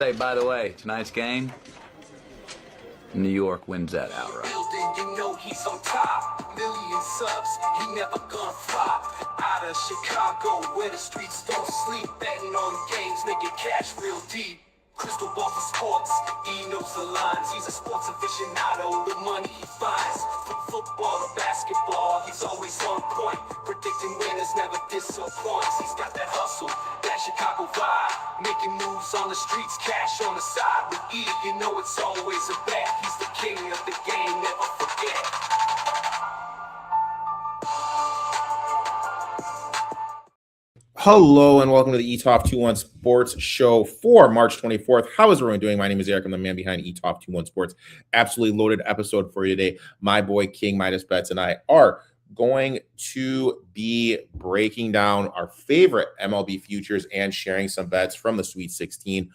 Hey, by the way, tonight's game, New York wins that outright. You know he's on top. Million subs, he never gonna flop. Out of Chicago, where the streets don't sleep. Betting on games, making cash real deep. Crystal ball for sports, he knows the lines. He's a sports aficionado, the money he finds. From football to basketball, he's always on point. Predicting winners never disappoints. He's got that hustle, that Chicago vibe. Making moves on the streets, cash on the side. With E, you know it's always a bet. He's the king of the game, never forget. Hello and welcome to the Etoft21sports show for March 24th. How is everyone doing? My name is Erik. I'm the man behind Etoft21sports. Absolutely loaded episode for you today. My boy King Midas Bets and I are going to be breaking down our favorite MLB futures and sharing some bets from the Sweet 16.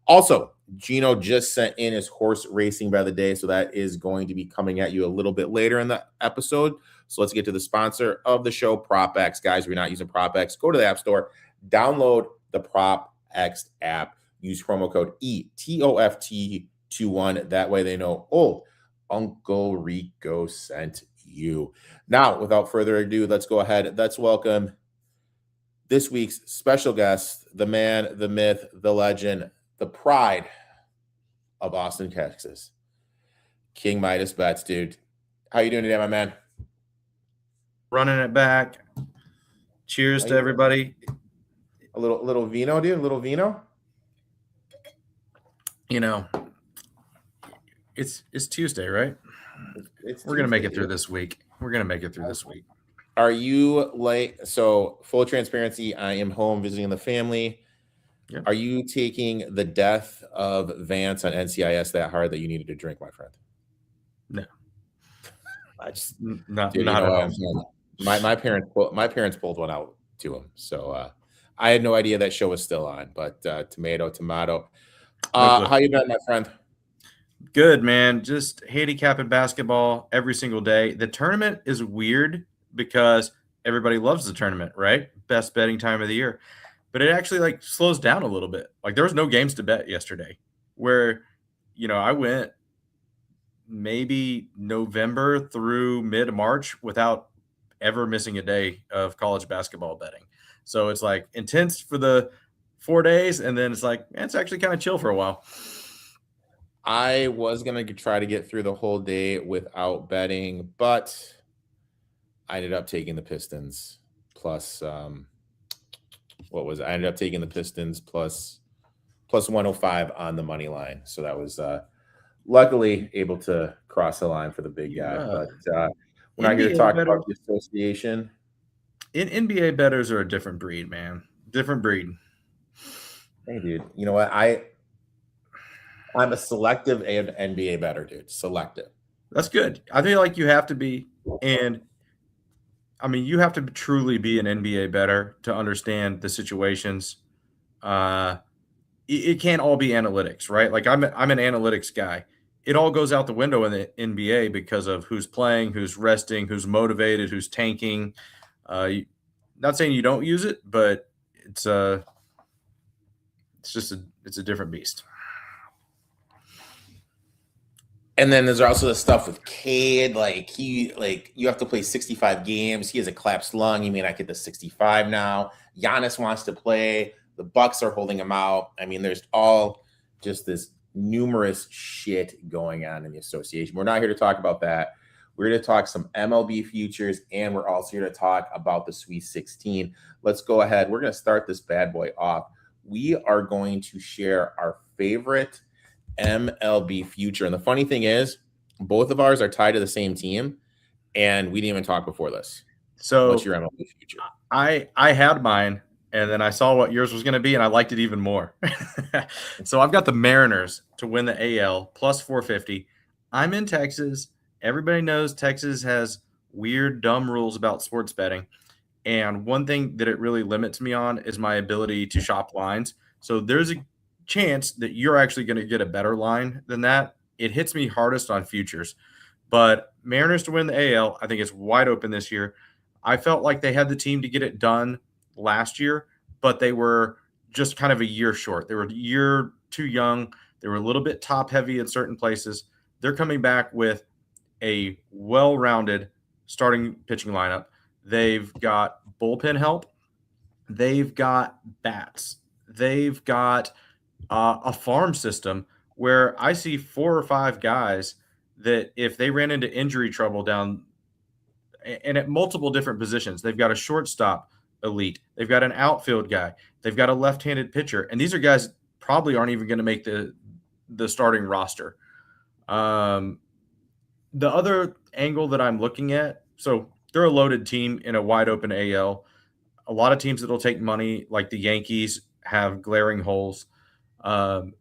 Also, Gino just sent in his horse racing bet of the day, so that is going to be coming at you a little bit later in the episode. So let's get to the sponsor of the show, ProphetX. Guys, if you're not using ProphetX, go to the App Store, download the ProphetX app, use promo code ETOFT21. That way they know, oh, Uncle Rico sent you. Now, without further ado, let's go ahead. Let's welcome this week's special guest, the man, the myth, the legend, the pride of Austin, Texas, King Midas Bets, dude. How you doing today, my man? Running it back. Cheers to everybody. A little vino, dude. A little vino. You know, it's Tuesday, right? We're gonna make it through this week. Are you like, so full transparency? I am home visiting the family. Yeah. Are you taking the death of Vance on NCIS that hard that you needed to drink, my friend? No, I just not at all. My parents pulled one out to him, so I had no idea that show was still on. But tomato. How you been, my friend? Good, man. Just handicapping basketball every single day. The tournament is weird because everybody loves the tournament, right? Best betting time of the year. But it actually like slows down a little bit. Like there was no games to bet yesterday where, I went maybe November through mid-March without ever missing a day of college basketball betting. So it's like intense for the 4 days. And then it's like, it's actually kind of chill for a while. I was going to try to get through the whole day without betting, but I ended up taking the Pistons plus, I ended up taking the Pistons plus 105 on the money line. So that was luckily able to cross the line for the big guy. But we're not here to talk about the association. NBA bettors are a different breed, man. Different breed. Hey, dude. You know what? I'm a selective NBA bettor, dude. Selective. That's good. I feel like you have to be. And I mean, you have to truly be an NBA bettor to understand the situations. It can't all be analytics, right? Like I'm an analytics guy. It all goes out the window in the NBA because of who's playing, who's resting, who's motivated, who's tanking. Not saying you don't use it, but it's a different beast. And then there's also the stuff with Cade. You have to play 65 games. He has a collapsed lung. He may not get the 65 now. Giannis wants to play. The Bucks are holding him out. I mean, there's all just this numerous shit going on in the association. We're not here to talk about that. We're here to talk some MLB futures, and we're also here to talk about the Sweet 16. Let's go ahead. We're going to start this bad boy off. We are going to share our favorite MLB future. And the funny thing is, both of ours are tied to the same team, and we didn't even talk before this. So what's your MLB future? I had mine, and then I saw what yours was going to be, and I liked it even more. So I've got the Mariners to win the AL plus 450. I'm in Texas. Everybody knows Texas has weird, dumb rules about sports betting. And one thing that it really limits me on is my ability to shop lines. So there's a chance that you're actually going to get a better line than that. It hits me hardest on futures. But Mariners to win the AL, I think it's wide open this year. I felt like they had the team to get it done last year, but they were just kind of a year short. They were a year too young. They were a little bit top heavy in certain places. They're coming back with a well-rounded starting pitching lineup. They've got bullpen help. They've got bats. They've got a farm system where I see 4 or 5 guys that if they ran into injury trouble down and at multiple different positions, they've got a shortstop elite. They've got an outfield guy. They've got a left-handed pitcher. And these are guys probably aren't even going to make the starting roster. The other angle that I'm looking at, so they're a loaded team in a wide open AL. A lot of teams that'll take money, like the Yankees, have glaring holes. The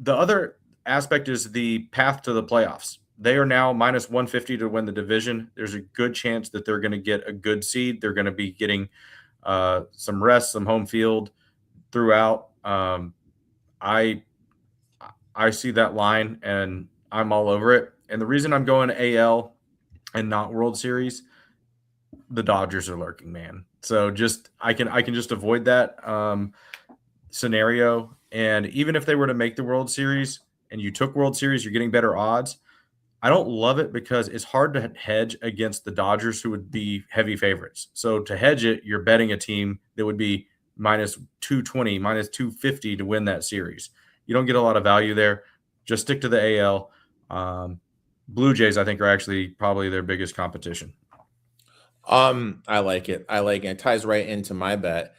other aspect is the path to the playoffs. They are now minus 150 to win the division. There's a good chance that they're going to get a good seed. They're going to be getting some rest, some home field throughout. I see that line, and I'm all over it. And the reason I'm going AL and not World Series, the Dodgers are lurking, man. So I can just avoid that scenario. And even if they were to make the World Series and you took World Series, you're getting better odds. I don't love it because it's hard to hedge against the Dodgers, who would be heavy favorites. So to hedge it, you're betting a team that would be minus 220, minus 250 to win that series. You don't get a lot of value there. Just stick to the AL. Blue Jays, I think, are actually probably their biggest competition. I like it. It ties right into my bet.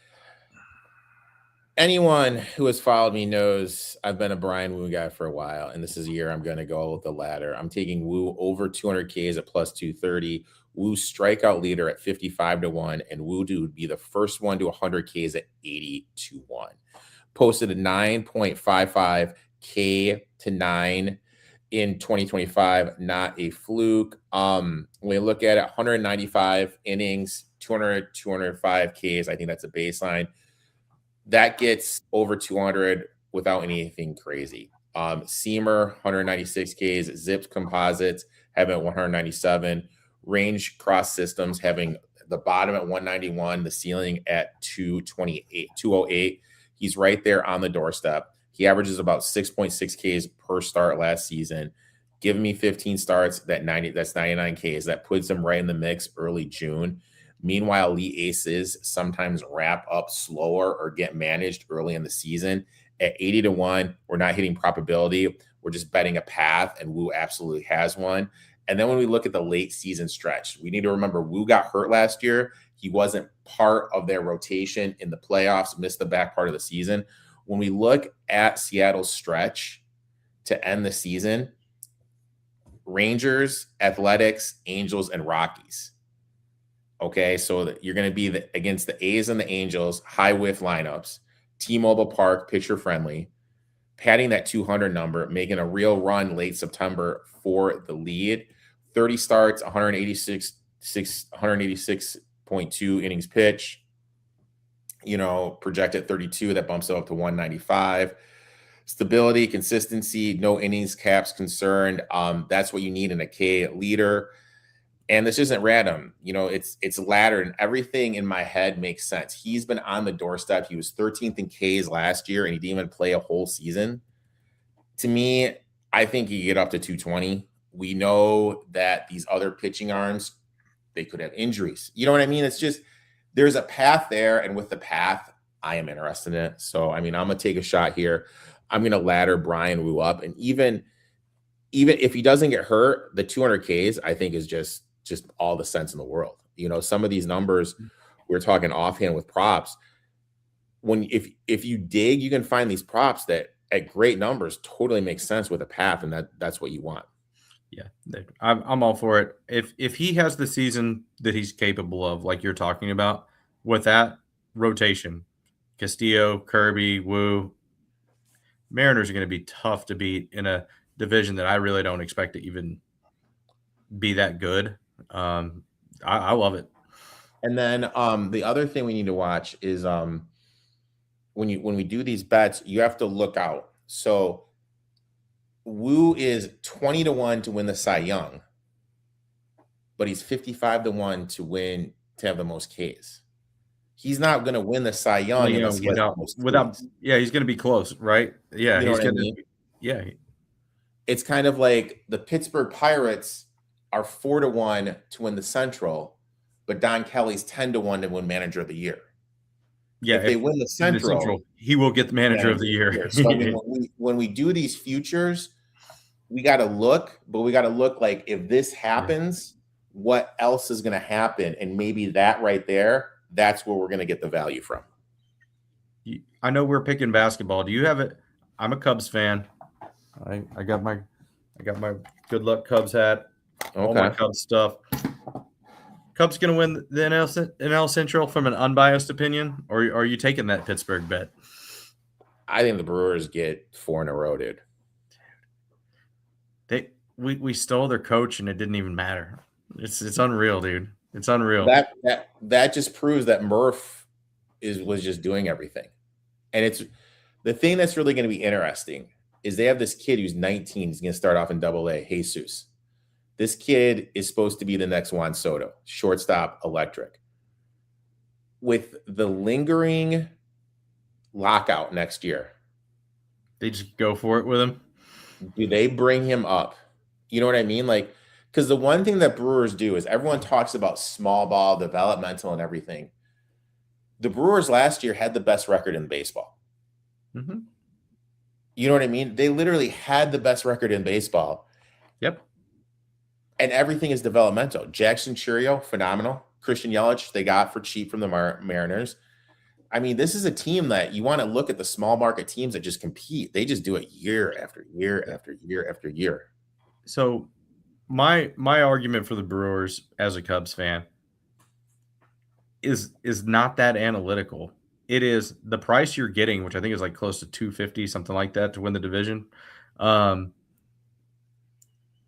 Anyone who has followed me knows I've been a Brian Wu guy for a while, and this is a year I'm going to go with the ladder. I'm taking Wu over 200 Ks at plus 230. Wu strikeout leader at 55-1, and Wu would be the first one to 100 Ks at 80-1. Posted a 9.55 K to 9 in 2025, not a fluke. When we look at it, 195 innings, 205 Ks. I think that's a baseline. That gets over 200 without anything crazy. Seamer, 196 Ks. Zips composites having 197. Range cross systems having the bottom at 191, the ceiling at 208. He's right there on the doorstep. He averages about 6.6 Ks per start last season. Give me 15 starts, that's 99 Ks. That puts him right in the mix early June. Meanwhile, Elite Aces sometimes wrap up slower or get managed early in the season. At 80-1, we're not hitting probability. We're just betting a path, and Wu absolutely has one. And then when we look at the late season stretch, we need to remember Wu got hurt last year. He wasn't part of their rotation in the playoffs, missed the back part of the season. When we look at Seattle's stretch to end the season, Rangers, Athletics, Angels, and Rockies. Okay, so you're going to be against the A's and the Angels, high whiff lineups, T-Mobile Park, pitcher friendly, padding that 200 number, making a real run late September for the lead. 30 starts, 186.2 innings pitch. Projected 32, that bumps it up to 195. Stability, consistency, no innings caps concerned. That's what you need in a K leader. And this isn't random. It's laddered, and everything in my head makes sense. He's been on the doorstep. He was 13th in Ks last year, and he didn't even play a whole season. To me, I think he get up to 220. We know that these other pitching arms, they could have injuries. You know what I mean? It's just, there's a path there, and with the path, I am interested in it. So, I'm going to take a shot here. I'm going to ladder Brian Wu up, and even if he doesn't get hurt, the 200 Ks, I think, is just all the sense in the world. Some of these numbers we're talking offhand with props. If you dig, you can find these props that at great numbers totally make sense with a path, and that's what you want. Yeah, I'm all for it. If he has the season that he's capable of, like you're talking about, with that rotation, Castillo, Kirby, Wu, Mariners are going to be tough to beat in a division that I really don't expect to even be that good. I love it. And then the other thing we need to watch is when we do these bets, you have to look out. So Wu is 20-1 to win the Cy Young, but he's 55-1 to have the most Ks. He's not going to win the Cy Young unless he has without he's going to be close, right? Yeah, you know he's going I mean? to. Yeah, it's kind of like the Pittsburgh Pirates are 4-1 to win the Central, but Don Kelly's 10-1 to win Manager of the Year. Yeah, if they win the Central, he will get the Manager of the Year. So I mean, when we do these futures, we got to look, but we got to look like if this happens, what else is going to happen, and maybe that right there, that's where we're going to get the value from. I know we're picking basketball. Do you have it? I'm a Cubs fan. I got my good luck Cubs hat. All my Cubs stuff. Cubs going to win the NL Central from an unbiased opinion, or are you taking that Pittsburgh bet? I think the Brewers get 4 in a row, dude. We stole their coach and it didn't even matter. It's unreal, dude. It's unreal. That just proves that Murph was just doing everything. And it's the thing that's really going to be interesting is they have this kid who's 19. He's going to start off in AA, Jesus. This kid is supposed to be the next Juan Soto, shortstop, electric. With the lingering lockout next year, they just go for it with him. Do they bring him up? You know what I mean? Like, because the one thing that Brewers do is everyone talks about small ball, developmental, and everything. The Brewers last year had the best record in baseball. Mm-hmm. You know what I mean? They literally had the best record in baseball. Yep. And everything is developmental. Jackson Churio, phenomenal. Christian Yelich, they got for cheap from the Mariners. I mean, this is a team that you want to look at the small market teams that just compete. They just do it year after year after year after year. So my argument for the Brewers as a Cubs fan is not that analytical. It is the price you're getting, which I think is like close to $250, something like that, to win the division.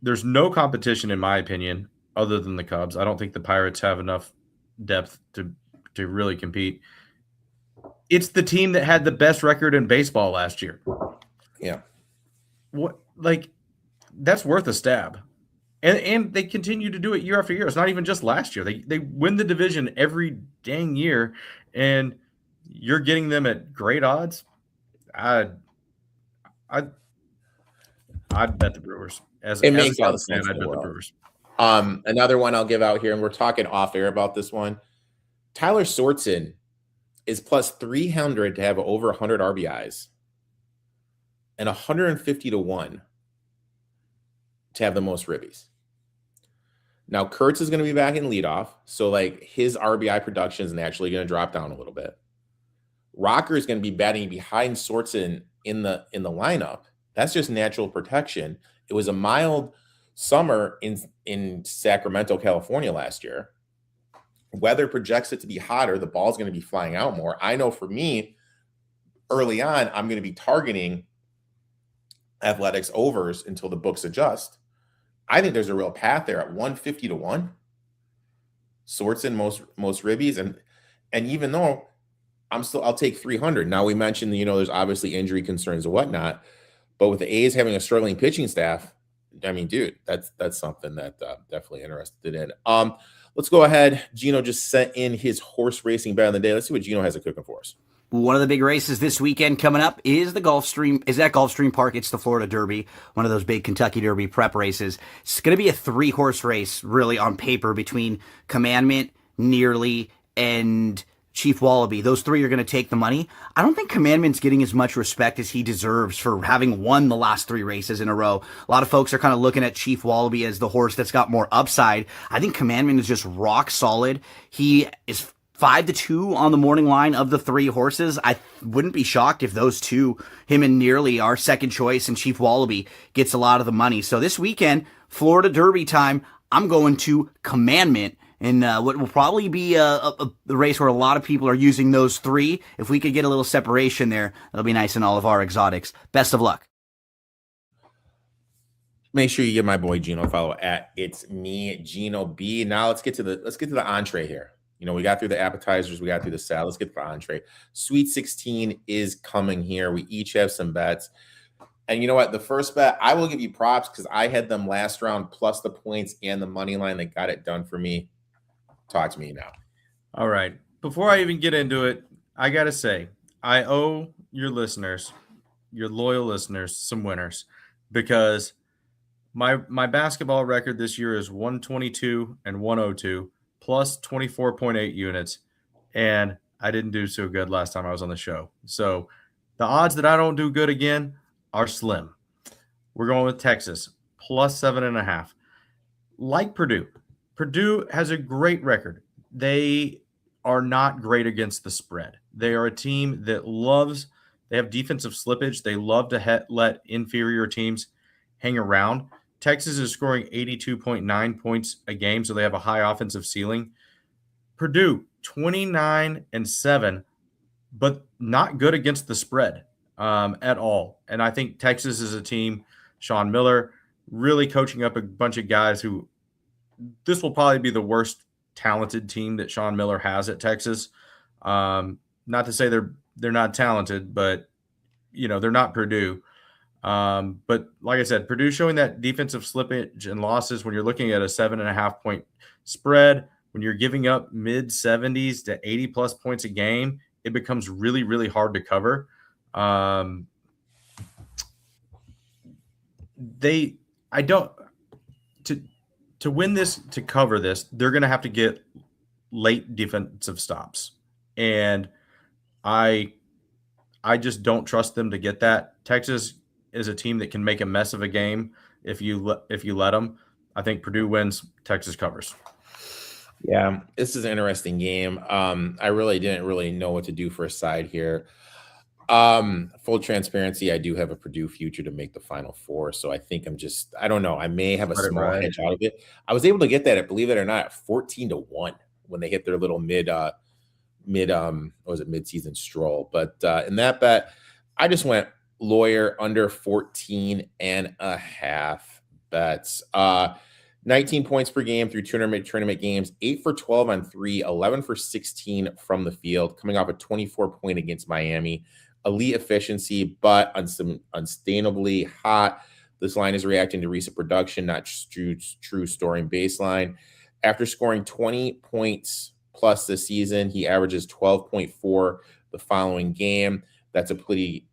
There's no competition, in my opinion, other than the Cubs. I don't think the Pirates have enough depth to really compete. It's the team that had the best record in baseball last year. Yeah. That's worth a stab. And they continue to do it year after year. It's not even just last year. They win the division every dang year, and you're getting them at great odds. I'd bet the Brewers. It makes all the sense. I'd bet the Brewers. Another one I'll give out here, and we're talking off air about this one. Tyler Sortson is plus 300 to have over 100 RBIs and 150-1 to have the most ribbies. Now, Kurtz is going to be back in leadoff, so like his RBI production is naturally going to drop down a little bit. Rocker is going to be batting behind Sortson in the lineup. That's just natural protection. It was a mild summer in Sacramento, California last year. Weather projects it to be hotter. The ball's going to be flying out more. I know for me, early on, I'm going to be targeting Athletics overs until the books adjust. I think there's a real path there at 150-1. Sortson most ribbies, and even though I'll take 300. Now we mentioned there's obviously injury concerns and whatnot, but with the A's having a struggling pitching staff, I mean, dude, that's something that definitely interested in. Let's go ahead. Gino just sent in his horse racing bet of the day. Let's see what Gino has cooking for us. One of the big races this weekend coming up is at Gulfstream Park. It's the Florida Derby, one of those big Kentucky Derby prep races. It's going to be a 3-horse race, really, on paper, between Commandment, Nearly, and Chief Wallaby. Those 3 are going to take the money. I don't think Commandment's getting as much respect as he deserves for having won the last 3 races in a row. A lot of folks are kind of looking at Chief Wallaby as the horse that's got more upside. I think Commandment is just rock solid. He is 5-2 on the morning line of the 3 horses. I wouldn't be shocked if those 2, him and Nearly, are second choice, and Chief Wallaby gets a lot of the money. So this weekend, Florida Derby time, I'm going to Commandment. And what will probably be a race where a lot of people are using those 3. If we could get a little separation there, that'll be nice in all of our exotics. Best of luck. Make sure you give my boy Gino a follow at It's Me Gino B. Now let's get to the entree here. We got through the appetizers, we got through the salad. Let's get to the entree. Sweet 16 is coming here. We each have some bets. And you know what? The first bet, I will give you props because I had them last round plus the points and the money line that got it done for me. Talk to me now. All right. before I even get into it, I got to say, I owe your listeners, your loyal listeners, some winners, because my basketball record this year is 122 and 102 plus 24.8 units, and I didn't do so good last time I was on the show. So the odds that I don't do good again are slim. We're going with Texas plus 7.5. Like Purdue. Purdue has a great record. They are not great against the spread. They are a team that they have defensive slippage. They love to let inferior teams hang around. Texas is scoring 82.9 points a game, so they have a high offensive ceiling. Purdue, 29-7, but not good against the spread at all. And I think Texas is a team, Sean Miller, really coaching up a bunch of guys who this will probably be the worst talented team that Sean Miller has at Texas. Not to say they're not talented, but they're not Purdue. But like I said, Purdue showing that defensive slippage and losses when you're looking at a 7.5 point spread, when you're giving up mid 70s to 80 plus points a game, it becomes really, really hard to cover. To win this, to cover this, they're going to have to get late defensive stops. And I just don't trust them to get that. Texas is a team that can make a mess of a game if you let them. I think Purdue wins, Texas covers. Yeah, this is an interesting game. I really didn't really know what to do for a side here. Full transparency, I do have a Purdue future to make the Final Four, so I think I don't know. I may have a small hedge out of it. I was able to get that, believe it or not, 14-1 when they hit their little mid-season stroll. But in that bet, I just went Lawyer under 14.5 bets. 19 points per game through tournament games, 8 for 12 on 3, 11 for 16 from the field, coming off a 24-point against Miami. Elite efficiency, but unsustainably hot. This line is reacting to recent production, not true scoring baseline. After scoring 20 points plus this season, he averages 12.4 the following game. That's a pretty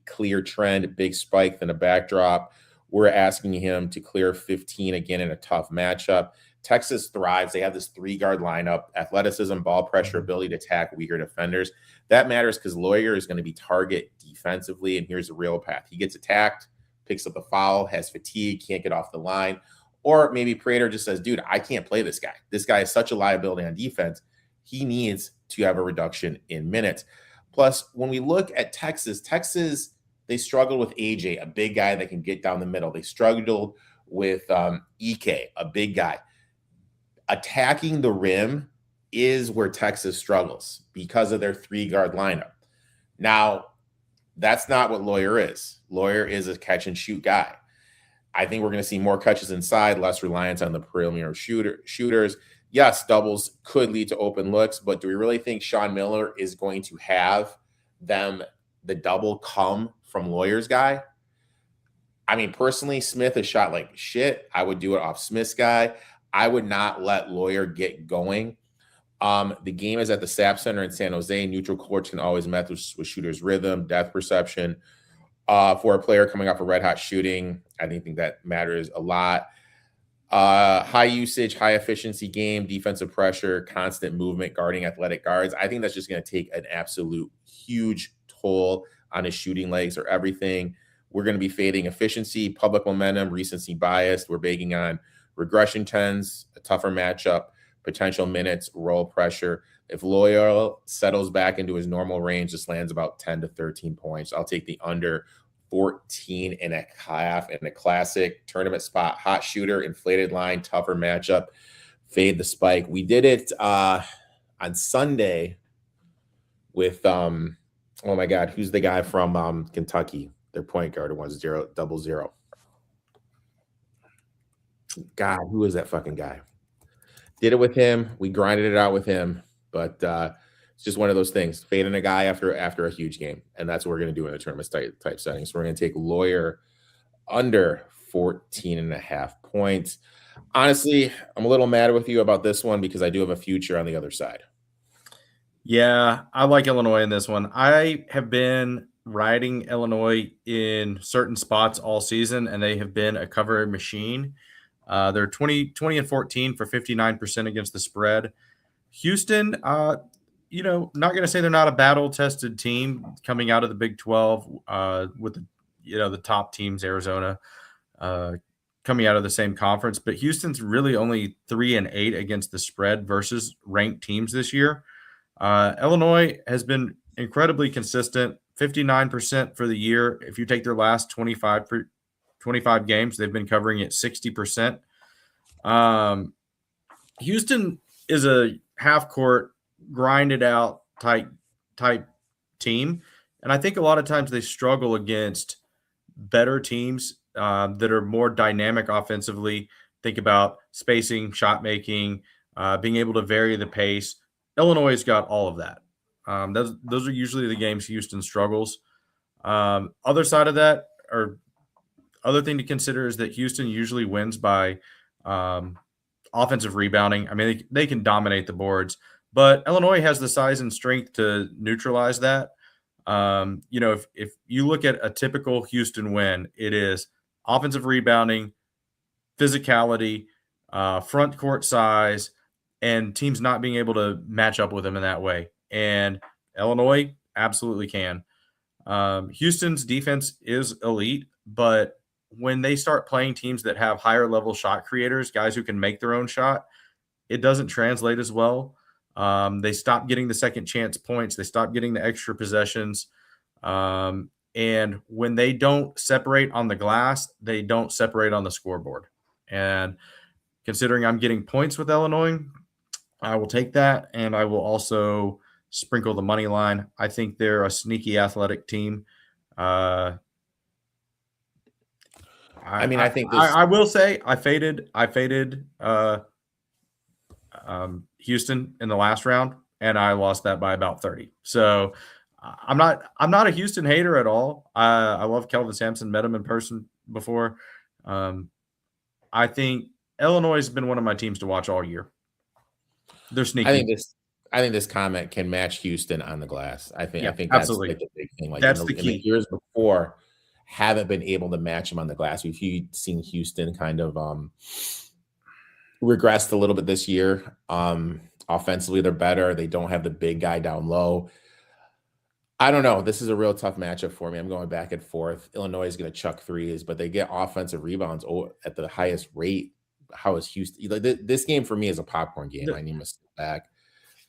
clear trend, big spike, then a backdrop. We're asking him to clear 15 again in a tough matchup. Texas thrives. They have this 3-guard lineup, athleticism, ball pressure, ability to attack weaker defenders. That matters because Lawyer is going to be target defensively, and here's the real path. He gets attacked, picks up a foul, has fatigue, can't get off the line. Or maybe Prater just says, dude, I can't play this guy. This guy is such a liability on defense. He needs to have a reduction in minutes. Plus, when we look at Texas, they struggled with AJ, a big guy that can get down the middle. They struggled with EK, a big guy. Attacking the rim is where Texas struggles because of their 3-guard lineup. Now, that's not what Lawyer is. Lawyer is a catch-and-shoot guy. I think we're going to see more catches inside, less reliance on the perimeter shooters. Yes, doubles could lead to open looks, but do we really think Sean Miller is going to have the double come from Lawyer's guy? I mean, personally, Smith has shot like shit. I would do it off Smith's guy. I would not let Lawyer get going. The game is at the SAP Center in San Jose. Neutral courts can always mess with shooters' rhythm, depth perception. For a player coming off a red-hot shooting, I think that matters a lot. High usage, high efficiency game, defensive pressure, constant movement, guarding athletic guards. I think that's just going to take an absolute huge toll on his shooting legs or everything. We're going to be fading efficiency, public momentum, recency bias. We're baking on regression tens, a tougher matchup, potential minutes, roll pressure. If Loyal settles back into his normal range, this lands about 10 to 13 points. I'll take the under 14.5 in a classic tournament spot. Hot shooter, inflated line, tougher matchup. Fade the spike. We did it on Sunday with oh my God, who's the guy from Kentucky? Their point guard who wants 0-0. God, who is that fucking guy? Did it with him. We grinded it out with him, but it's just one of those things. Fading a guy after a huge game, and that's what we're going to do in a tournament type setting. So we're going to take Lawyer under 14.5 points. Honestly, I'm a little mad with you about this one because I do have a future on the other side. Yeah, I like Illinois in this one. I have been riding Illinois in certain spots all season, and they have been a cover machine. They're 20-14 for 59% against the spread. Houston, not going to say they're not a battle-tested team coming out of the Big 12 with the top teams, Arizona, coming out of the same conference. But Houston's really only 3-8 against the spread versus ranked teams this year. Illinois has been incredibly consistent, 59% for the year. If you take their last 25 games, they've been covering it 60%. Houston is a half-court, grinded out type team, and I think a lot of times they struggle against better teams that are more dynamic offensively. Think about spacing, shot making, being able to vary the pace. Illinois has got all of that. Those are usually the games Houston struggles. Other side of that, or other thing to consider, is that Houston usually wins by offensive rebounding. I mean, they can dominate the boards, but Illinois has the size and strength to neutralize that. If you look at a typical Houston win, it is offensive rebounding, physicality, front court size, and teams not being able to match up with them in that way. And Illinois absolutely can. Houston's defense is elite, but when they start playing teams that have higher level shot creators, guys who can make their own shot, it doesn't translate as well. They stop getting the second chance points. They stop getting the extra possessions. And when they don't separate on the glass, they don't separate on the scoreboard. And considering I'm getting points with Illinois, I will take that, and I will also sprinkle the money line. I think they're a sneaky athletic team. I will say I faded Houston in the last round, and I lost that by about 30. So I'm not a Houston hater at all. I love Kelvin Sampson, met him in person before. I think Illinois has been one of my teams to watch all year. They're sneaky. I think this comment can match Houston on the glass. I think that's absolutely like the big thing. Like that's in the key. the years before, haven't been able to match them on the glass. We've seen Houston kind of regressed a little bit this year. Offensively, they're better. They don't have the big guy down low. I don't know. This is a real tough matchup for me. I'm going back and forth. Illinois is going to chuck threes, but they get offensive rebounds at the highest rate. How is Houston? Like this game for me is a popcorn game. I need to step back.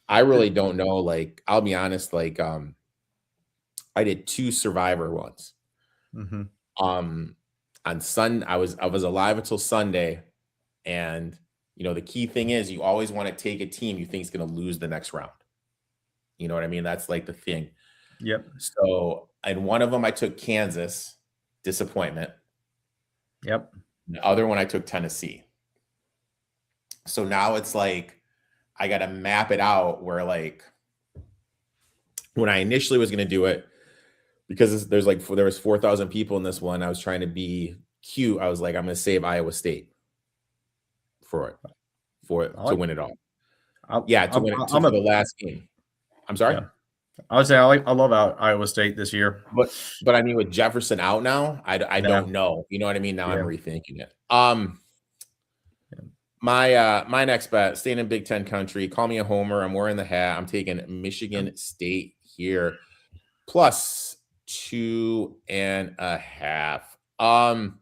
I really don't know. Like, I'll be honest. Like, I did 2 Survivor ones. Mm-hmm. On Sunday, I was alive until Sunday, and the key thing is you always want to take a team you think is going to lose the next round. You know what I mean? That's like the thing. Yep. So in one of them, I took Kansas, disappointment. Yep. The other one, I took Tennessee. So now it's like I got to map it out where, like, when I initially was going to do it, because there was 4,000 people in this one, I was trying to be cute. I was like, I'm going to save Iowa State to win it all. To win it for the last game. I'm sorry. Yeah. I would say I love Iowa State this year, but I mean, with Jefferson out now, I don't know. You know what I mean? Now I'm rethinking it. My next bet, staying in Big Ten country. Call me a homer. I'm wearing the hat. I'm taking Michigan State here, plus 2.5.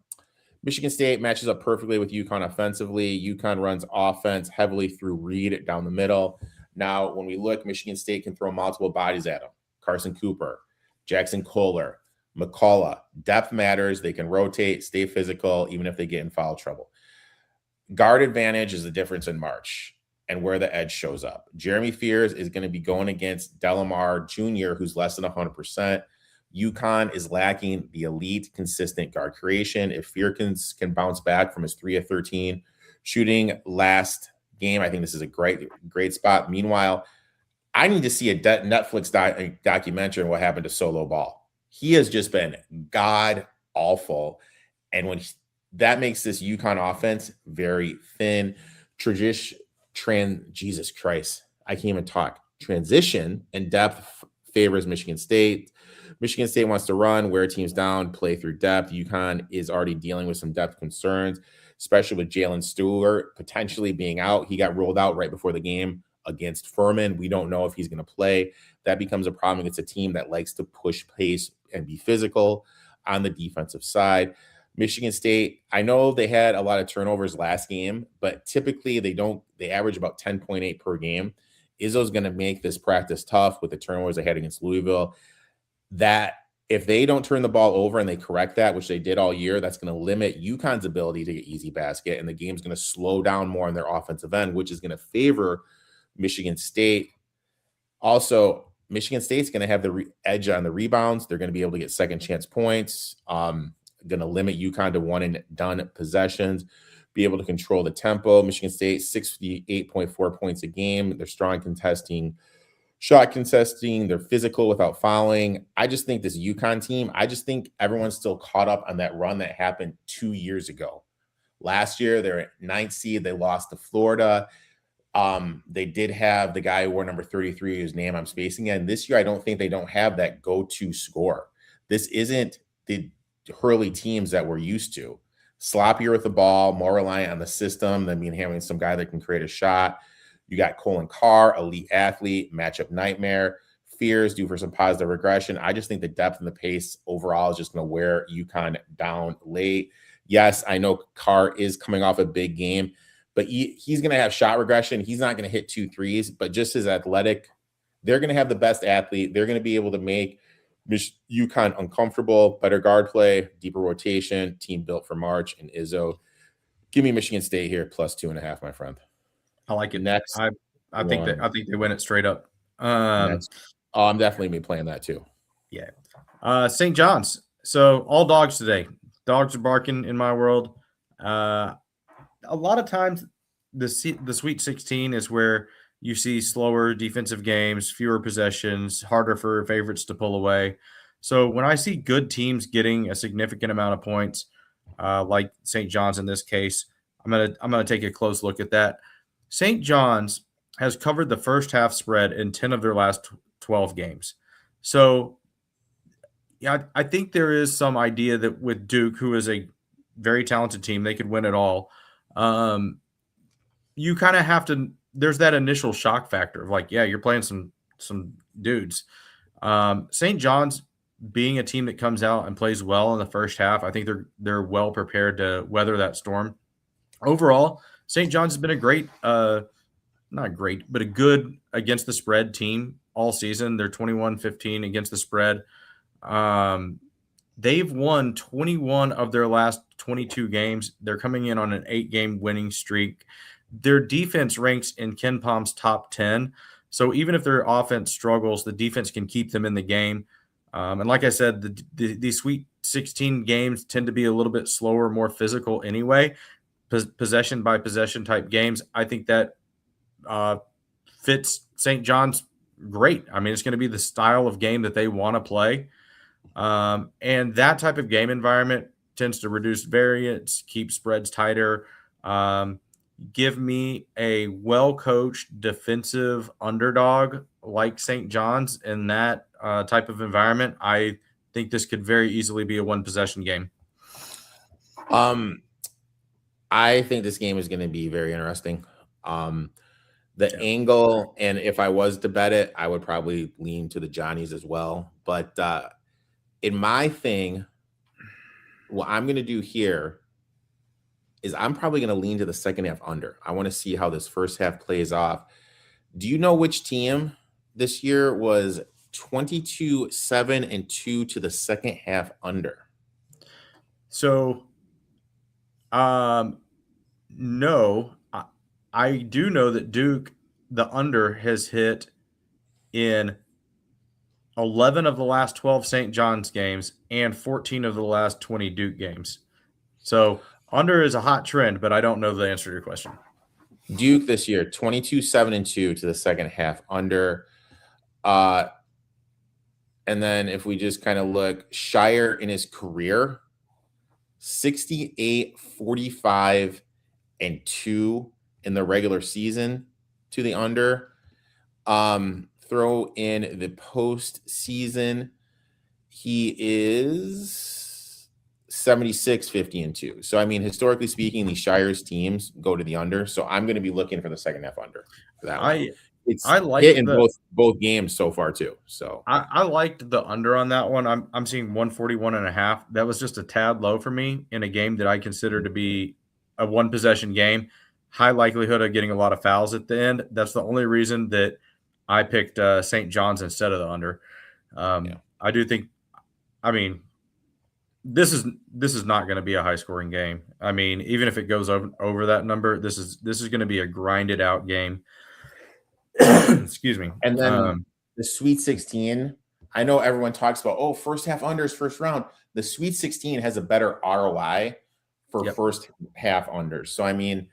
Michigan State matches up perfectly with UConn offensively. UConn runs offense heavily through Reed down the middle. Now, when we look, Michigan State can throw multiple bodies at them. Carson Cooper, Jackson Kohler, McCullough. Depth matters. They can rotate, stay physical, even if they get in foul trouble. Guard advantage is the difference in March and where the edge shows up. Jeremy Fears is going to be going against Delamar Jr., who's less than 100%. UConn is lacking the elite, consistent guard creation. If Fears can bounce back from his 3 of 13 shooting last game, I think this is a great spot. Meanwhile, I need to see a Netflix documentary on what happened to Solo Ball. He has just been god awful, and that makes this UConn offense very thin. Jesus Christ, I can't even talk. transition and depth favors Michigan State. Michigan State wants to run, wear teams down, play through depth. UConn is already dealing with some depth concerns, especially with Jalen Stewart potentially being out. He got ruled out right before the game against Furman. We don't know if he's going to play. That becomes a problem against a team that likes to push pace and be physical on the defensive side. Michigan State, I know they had a lot of turnovers last game, but typically they average about 10.8 per game. Izzo's going to make this practice tough with the turnovers they had against Louisville. That if they don't turn the ball over and they correct that, which they did all year, that's going to limit UConn's ability to get easy basket, and the game's going to slow down more on their offensive end, which is going to favor Michigan State. Also, Michigan State's going to have the edge on the rebounds. They're going to be able to get second chance points, going to limit UConn to one and done possessions, be able to control the tempo. Michigan State, 68.4 points a game. They're strong shot contesting. They're physical without fouling. I just think this UConn team, I just think everyone's still caught up on that run that happened 2 years ago. Last year, they're at 9th seed. They lost to Florida. They did have the guy who wore number 33, whose name I'm spacing on. This year, I don't think they don't have that go-to scorer. This isn't the Hurley teams that we're used to. Sloppier with the ball, more reliant on the system than having some guy that can create a shot. You got Colin Carr, elite athlete, matchup nightmare. Fears due for some positive regression. I just think the depth and the pace overall is just going to wear UConn down late. Yes, I know Carr is coming off a big game, but he's going to have shot regression. He's not going to hit 2 threes, but just his athletic, they're going to have the best athlete. They're going to be able to make UConn uncomfortable, better guard play, deeper rotation, team built for March and Izzo. Give me Michigan State here, plus 2.5, my friend. I like it. Next, I think they win it straight up. I'm definitely be playing that too. Yeah. St. John's. So all dogs today. Dogs are barking in my world. A lot of times the Sweet 16 is where you see slower defensive games, fewer possessions, harder for favorites to pull away. So when I see good teams getting a significant amount of points, like St. John's in this case, I'm gonna take a close look at that. St. John's has covered the first half spread in 10 of their last 12 games. So, yeah, I think there is some idea that with Duke, who is a very talented team, they could win it all. You kind of have to – there's that initial shock factor of like, yeah, you're playing some dudes. St. John's being a team that comes out and plays well in the first half, I think they're well prepared to weather that storm. Overall, St. John's has been a great, not great, but a good against the spread team all season. They're 21-15 against the spread. They've won 21 of their last 22 games. They're coming in on an 8-game winning streak. Their defense ranks in Ken Palm's top 10. So even if their offense struggles, the defense can keep them in the game. And like I said, the Sweet 16 games tend to be a little bit slower, more physical anyway. Possession by possession type games. I think that fits St. John's great. I mean, it's going to be the style of game that they want to play. And that type of game environment tends to reduce variance, keep spreads tighter. Give me a well-coached defensive underdog like St. John's in that type of environment. I think this could very easily be a one-possession game. I think this game is going to be very interesting. Angle, and if I was to bet it, I would probably lean to the Johnnies as well. But in my thing, what I'm going to do here is I'm probably going to lean to the second half under. I want to see how this first half plays off. Do you know which team this year was 22-7-2 to the second half under? So, no, I do know that Duke, the under, has hit in 11 of the last 12 St. John's games and 14 of the last 20 Duke games. So under is a hot trend, but I don't know the answer to your question. Duke this year, 22-7-2 to the second half under. And then if we just kind of look, Shire in his career, 68-45-2 in the regular season to the under. Throw in the postseason. He is 76, 50, and 2. So, I mean, historically speaking, the Shires teams go to the under. So I'm going to be looking for the second half under for that one. It's I like hit in both games so far too. So I liked the under on that one. I'm seeing 141.5. That was just a tad low for me in a game that I consider to be a one possession game. High likelihood of getting a lot of fouls at the end. That's the only reason that I picked St. John's instead of the under. I do think, I mean, this is not going to be a high scoring game. I mean, even if it goes over that number, this is going to be a grinded out game. Excuse me. And then the Sweet 16, I know everyone talks about, first half unders, first round. The Sweet 16 has a better ROI for first half unders. So, I mean,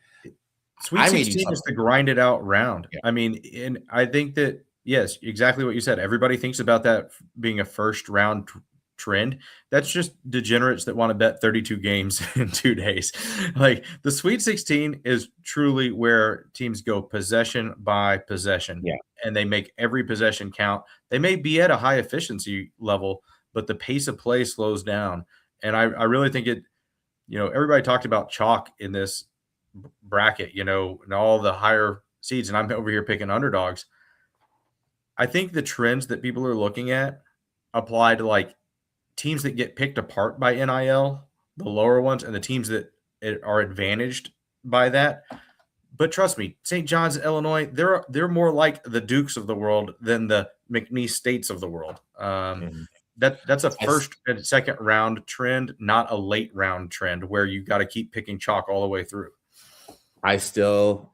Sweet 16 is the grinded out round. Yeah. I mean, and I think that, yes, exactly what you said. Everybody thinks about that being a first round trend. That's just degenerates that want to bet 32 games in 2 days. Like the Sweet 16 is truly where teams go possession by possession, and they make every possession count. They may be at a high efficiency level, but the pace of play slows down. And I really think it, everybody talked about chalk in this bracket, and all the higher seeds, and I'm over here picking underdogs. I think the trends that people are looking at apply to like teams that get picked apart by NIL, the lower ones, and the teams that are advantaged by that. But trust me, St. John's, Illinois, they're more like the Dukes of the world than the McNeese States of the world. That's a first and second round trend, not a late round trend where you got to keep picking chalk all the way through. I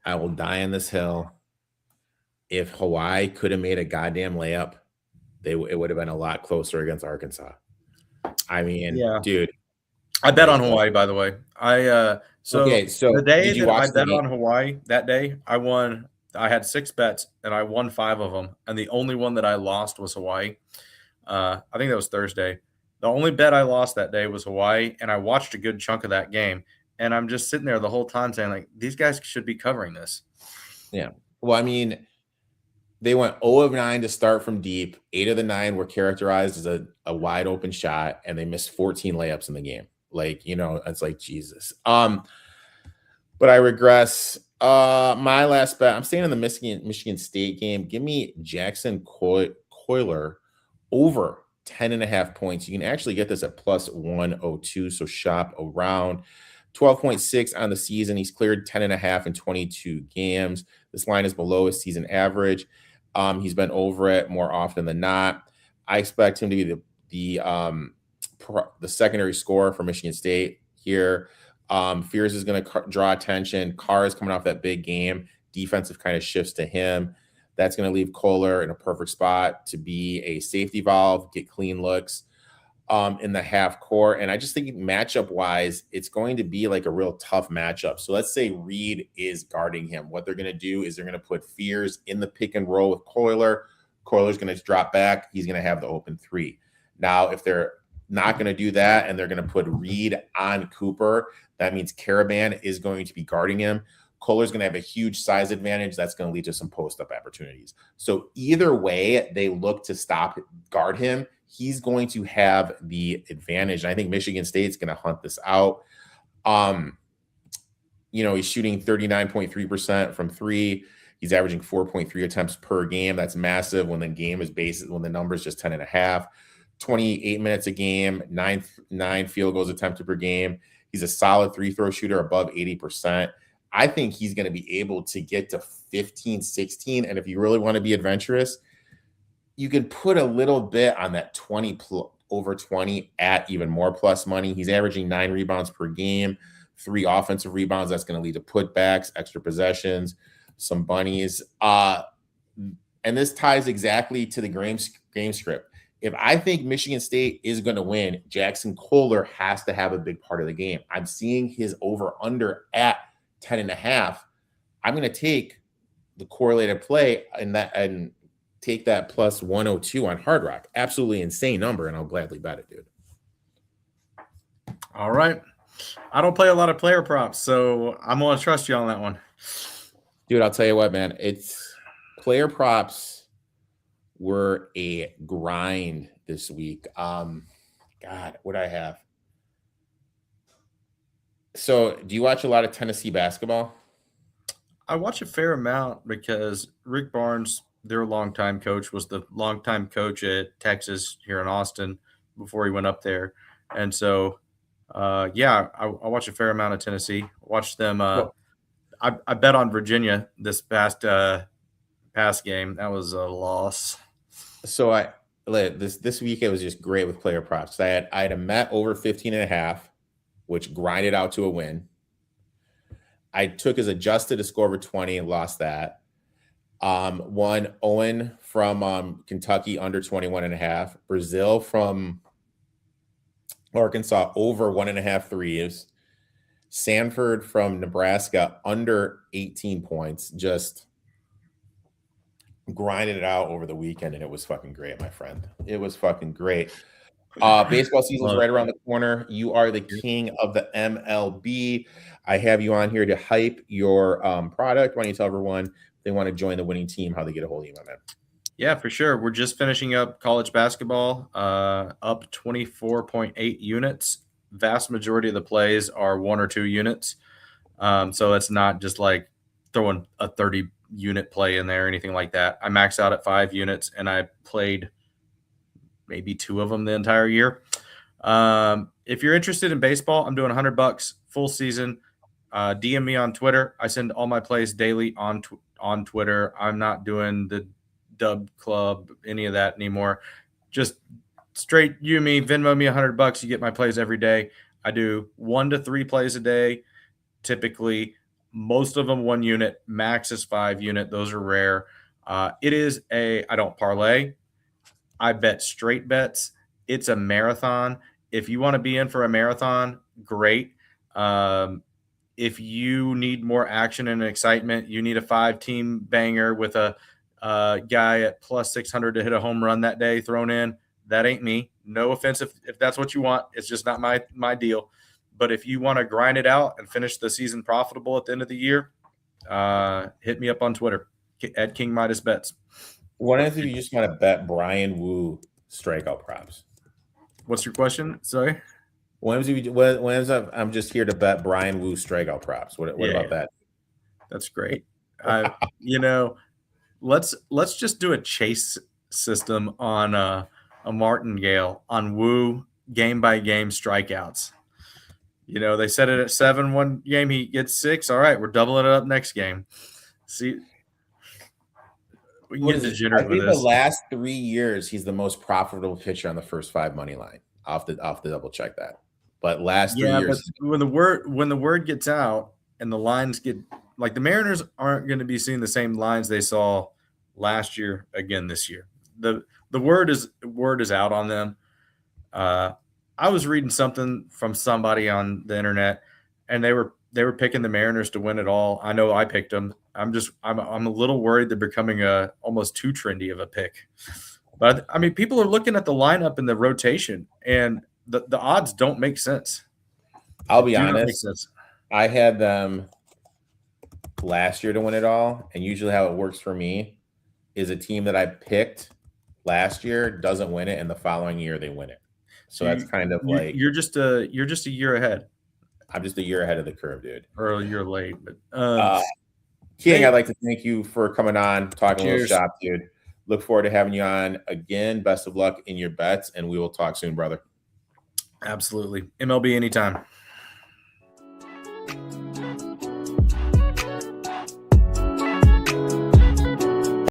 will die on this hill. If Hawaii could have made a goddamn layup, it would have been a lot closer against Arkansas. I mean, dude. I bet on Hawaii, by the way. So the day that I bet on Hawaii, that day, I had 6 bets, and I won 5 of them, and the only one that I lost was Hawaii. I think that was Thursday. The only bet I lost that day was Hawaii, and I watched a good chunk of that game, and I'm just sitting there the whole time saying, like, these guys should be covering this. Yeah. Well, I mean, they went 0 of 9 to start from deep. 8 of the 9 were characterized as a wide open shot, and they missed 14 layups in the game. Like, it's like Jesus. But I regress. My last bet, I'm staying in the Michigan State game. Give me Jackson Coiler over 10.5 points. You can actually get this at plus 102. So shop around. 12.6 on the season. He's cleared 10.5 in 22 games. This line is below his season average. He's been over it more often than not. I expect him to be the secondary scorer for Michigan State here. Fears is going to draw attention. Carr is coming off that big game. Defensive kind of shifts to him. That's going to leave Kohler in a perfect spot to be a safety valve, get clean looks in the half court. And I just think matchup-wise, it's going to be like a real tough matchup. So let's say Reed is guarding him. What they're going to do is they're going to put Fears in the pick and roll with Kohler. Kohler's going to drop back. He's going to have the open 3. Now, if they're not going to do that and they're going to put Reed on Cooper, that means Caravan is going to be guarding him. Kohler's going to have a huge size advantage. That's going to lead to some post-up opportunities. So either way they look to guard him, he's going to have the advantage. And I think Michigan State's going to hunt this out. He's shooting 39.3% from 3. He's averaging 4.3 attempts per game. That's massive when the number is just 10.5. 28 minutes a game, 9 field goals attempted per game. He's a solid 3-throw shooter above 80%. I think he's going to be able to get to 15, 16. And if you really want to be adventurous, you can put a little bit on that 20 over 20 at even more plus money. He's averaging 9 rebounds per game, 3 offensive rebounds. That's going to lead to putbacks, extra possessions, some bunnies. And this ties exactly to the game script. If I think Michigan State is going to win, Jackson Kohler has to have a big part of the game. I'm seeing his over-under at 10.5. I'm going to take the correlated play and take that plus 102 on Hard Rock. Absolutely insane number, and I'll gladly bet it, dude. All right. I don't play a lot of player props, so I'm going to trust you on that one. Dude, I'll tell you what, man. It's player props. were a grind this week. God, what I have. So, do you watch a lot of Tennessee basketball? I watch a fair amount because Rick Barnes, their longtime coach, was the longtime coach at Texas here in Austin before he went up there. And so, yeah, I watch a fair amount of Tennessee. Watched them. I bet on Virginia this past game. That was a loss. So this week it was just great with player props. I had a Met over 15.5, which grinded out to a win. I took as adjusted to score over 20 and lost that. Won Owen from Kentucky under 21.5. Brazil from Arkansas over 1.5 threes. Sanford from Nebraska under 18 points. Just grinded it out over the weekend, and it was fucking great, my friend. It was fucking great. Baseball season's right around the corner. You are the king of the MLB. I have you on here to hype your product. Why don't you tell everyone if they want to join the winning team, how they get a hold of you, my man? Yeah, for sure. We're just finishing up college basketball, up 24.8 units. Vast majority of the plays are 1 or 2 units. So it's not just like throwing a 30-unit play in there or anything like that. I max out at 5 units, and I played maybe 2 of them the entire year. If you're interested in baseball, I'm doing $100 full season. DM me on Twitter. I send all my plays daily on Twitter. I'm not doing the Dub Club, any of that anymore. Just straight you me, Venmo me $100. You get my plays every day. I do 1 to 3 plays a day. Typically, most of them 1 unit. Max is 5 unit. Those are rare. I don't parlay. I bet straight bets. It's a marathon. If you want to be in for a marathon, great. If you need more action and excitement, you need a 5-team banger with a guy at plus 600 to hit a home run that day thrown in. That ain't me. No offense if that's what you want. It's just not my deal. But if you want to grind it out and finish the season profitable at the end of the year, hit me up on Twitter at King Midas Bets. What if you just want to bet Brian Wu strikeout props? What's your question? Sorry. I'm just here to bet Brian Wu strikeout props. What about that? That's great. Let's just do a chase system on a martingale on Wu game by game strikeouts. They set it at 7 one game, he gets 6. All right, we're doubling it up next game. See, we can get degenerate with this. The last 3 years, he's the most profitable pitcher on the first 5 money line. I'll have to double check that. But last 3 years, but when the word gets out and the lines get like, the Mariners aren't going to be seeing the same lines they saw last year again this year. The word is out on them. I was reading something from somebody on the internet, and they were picking the Mariners to win it all. I know I picked them. I'm a little worried they're becoming almost too trendy of a pick. But I mean, people are looking at the lineup and the rotation, and the odds don't make sense. I'll be honest. I had them last year to win it all, and usually how it works for me is a team that I picked last year doesn't win it, and the following year they win it. So that's kind of like you're just a year ahead. I'm just a year ahead of the curve, dude. Or a year late. But King, I'd like to thank you for coming on, talking Cheers. a little shop, dude. Look forward to having you on again. Best of luck in your bets, and we will talk soon, brother. Absolutely. MLB anytime.